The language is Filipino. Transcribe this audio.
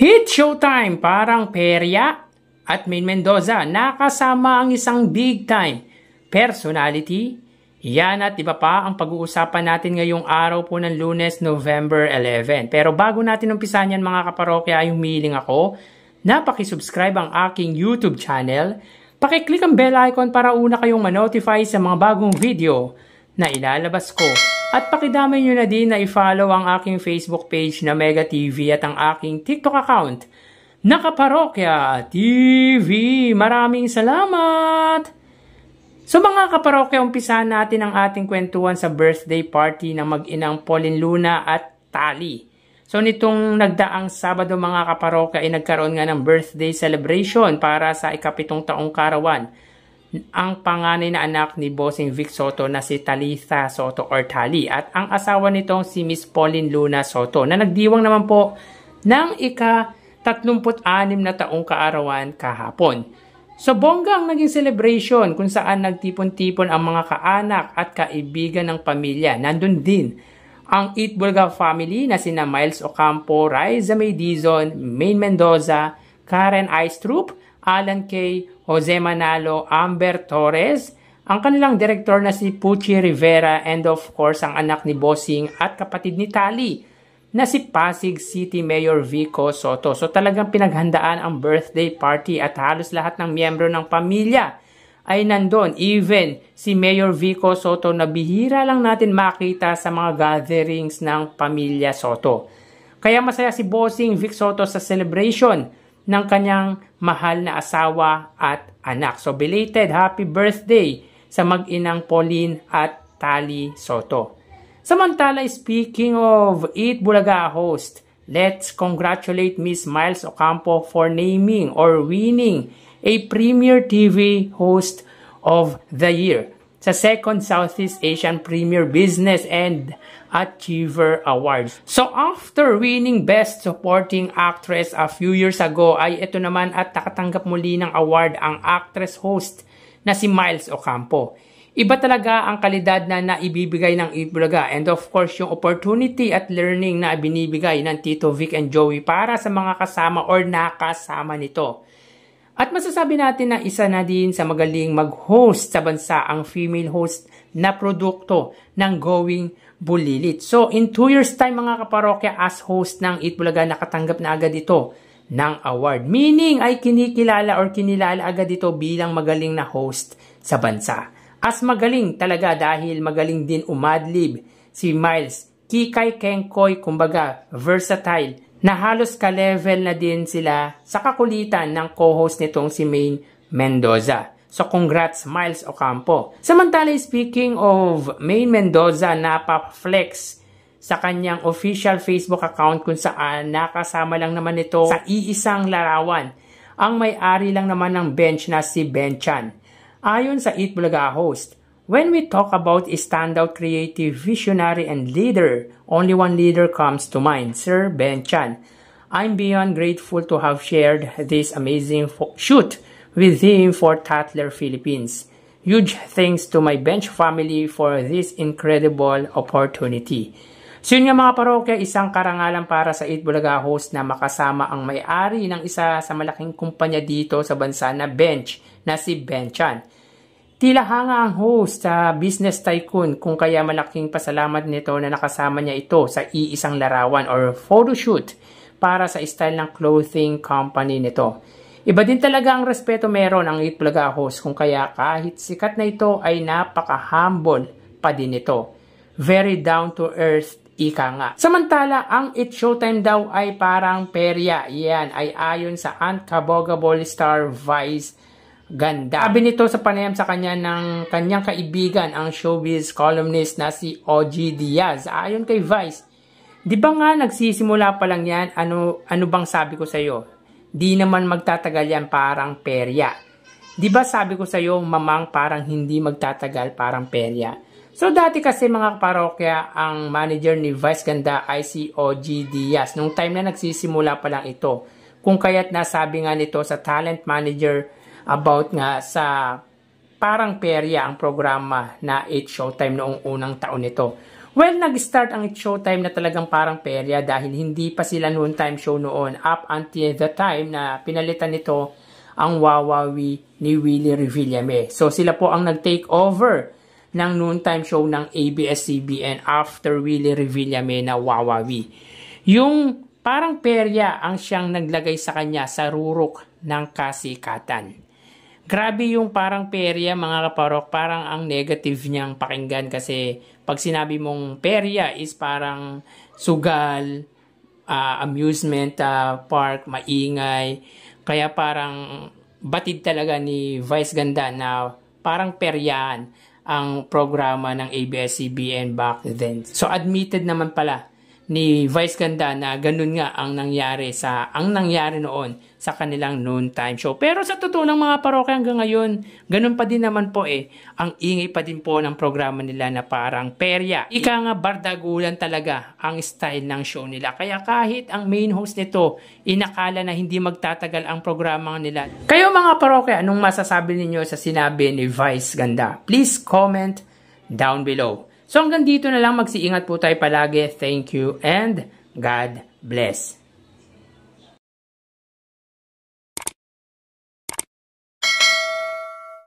Hit Showtime, parang perya at Main Mendoza nakasama ang isang big time personality. Yan at iba pa ang pag-uusapan natin ngayong araw po ng Lunes, November 11. Pero bago natin umpisan yan mga kaparokya, ay humiling ako na pakisubscribe ang aking YouTube channel. Pakiclick ang bell icon para una kayong ma-notify sa mga bagong video na ilalabas ko. At pakidamay nyo na din na i-follow ang aking Facebook page na Mega TV at ang aking TikTok account na Kaparokya TV. Maraming salamat! So mga kaparokya, umpisahan natin ang ating kwentuhan sa birthday party ng mag-inang Pauline Luna at Tali. So nitong nagdaang Sabado mga kaparokya ay nagkaroon nga ng birthday celebration para sa ika-7 taong karawan ang panganay na anak ni Bossing Vic Soto na si Talitha Soto or Tali at ang asawa nitong si Miss Pauline Luna Soto na nagdiwang naman po ng ika-36 na taong kaarawan kahapon. So bongga ang naging celebration kung saan nagtipon-tipon ang mga kaanak at kaibigan ng pamilya. Nandun din ang Itbulaga family na sina Miles Ocampo, Raisa May Dizon, Main Mendoza, Karen Aistrup, Alan K., Jose Manalo, Amber Torres, ang kanilang direktor na si Pucci Rivera, and of course ang anak ni Bossing at kapatid ni Tali na si Pasig City Mayor Vico Soto. So talagang pinaghandaan ang birthday party at halos lahat ng miyembro ng pamilya ay nandun. Even si Mayor Vico Soto na bihira lang natin makita sa mga gatherings ng pamilya Soto. Kaya masaya si Bossing Vic Soto sa celebration ng kanyang mahal na asawa at anak. So belated happy birthday sa mag-inang Pauline at Tali Soto. Samantala, speaking of Itbulaga host, let's congratulate Miss Miles Ocampo for naming or winning a Premier TV Host of the Year sa 2nd Southeast Asian Premier Business and Achiever Awards. So after winning Best Supporting Actress a few years ago, ay ito naman at nakatanggap muli ng award ang actress host na si Miles Ocampo. Iba talaga ang kalidad na naibibigay ng Itbulaga and of course yung opportunity at learning na binibigay ng Tito Vic and Joey para sa mga kasama or nakasama nito. At masasabi natin na isa na din sa magaling mag-host sa bansa ang female host na produkto ng Going Bulilit. So in 2 years time mga kaparokya, as host ng Itbulaga, nakatanggap na agad ito ng award. Meaning ay kinikilala or kinilala agad ito bilang magaling na host sa bansa. As magaling talaga dahil magaling din umadlib si Miles. Kikay Kengkoy, kumbaga versatile na halos ka-level na din sila sa kakulitan ng co-host nitong si Main Mendoza. So congrats Miles Ocampo. Samantala, speaking of Main Mendoza, napa-flex sa kanyang official Facebook account kung saan nakasama lang naman ito sa iisang larawan. Ang may-ari lang naman ng bench na si Benchan. Ayon sa Itbulaga host, when we talk about a standout creative visionary and leader, only one leader comes to mind, Sir Benchan. I'm beyond grateful to have shared this amazing shoot with him for Tatler Philippines. Huge thanks to my bench family for this incredible opportunity. So yun nga mga parokya, isang karangalan para sa Itbulaga host na makasama ang may-ari ng isa sa malaking kumpanya dito sa bansa na bench na si Benchan. Tila hanga ang host sa business tycoon kung kaya malaking pasalamat nito na nakasama niya ito sa iisang larawan or photoshoot para sa style ng clothing company nito. Iba din talaga ang respeto meron ang Itbulaga host kung kaya kahit sikat na ito ay napaka-humble pa din ito. Very down to earth, ika nga. Samantala, ang It Showtime daw ay parang perya. Yan ay ayon sa Unkabogaable Star Vice Ganda. Sabi nito sa panayam sa kanya ng kanyang kaibigan, ang showbiz columnist na si OG Diaz. Ayon kay Vice, di ba nga nagsisimula pa lang yan? Ano bang sabi ko sa'yo? Di naman magtatagal yan, parang perya. Di ba sabi ko sa'yo, mamang parang hindi magtatagal, parang perya? So dati kasi mga parokya, ang manager ni Vice Ganda ay si OG Diaz. Nung time na nagsisimula pa lang ito. Kung kaya't nasabi nga nito sa talent manager about nga sa parang perya ang programa na It Showtime noong unang taon nito. Well, nag-start ang It's Showtime na talagang parang perya dahil hindi pa sila noontime show noon up until the time na pinalitan nito ang Wawawi ni Willie Revillame. So sila po ang nag-take over ng noontime show ng ABS-CBN after Willie Revillame na Wawawi. Yung parang perya ang siyang naglagay sa kanya sa rurok ng kasikatan. Grabe yung parang perya mga kaparok, parang ang negative niyang pakinggan kasi pag sinabi mong perya is parang sugal, amusement park, maingay, kaya parang batid talaga ni Vice Ganda na parang peryahan ang programa ng ABS-CBN back then. So admitted naman pala ni Vice Ganda na ganun nga ang nangyari noon sa kanilang noontime show. Pero sa totoo ng mga parokya hanggang ngayon, ganun pa din naman po ang ingay pa din po ng programa nila na parang perya. Ika nga bardagulan talaga ang style ng show nila. Kaya kahit ang main host nito, inakala na hindi magtatagal ang programa nila. Kayo mga parokya, anong masasabi ninyo sa sinabi ni Vice Ganda? Please comment down below. So hanggang dito na lang, magsiingat po tayo palagi. Thank you and God bless.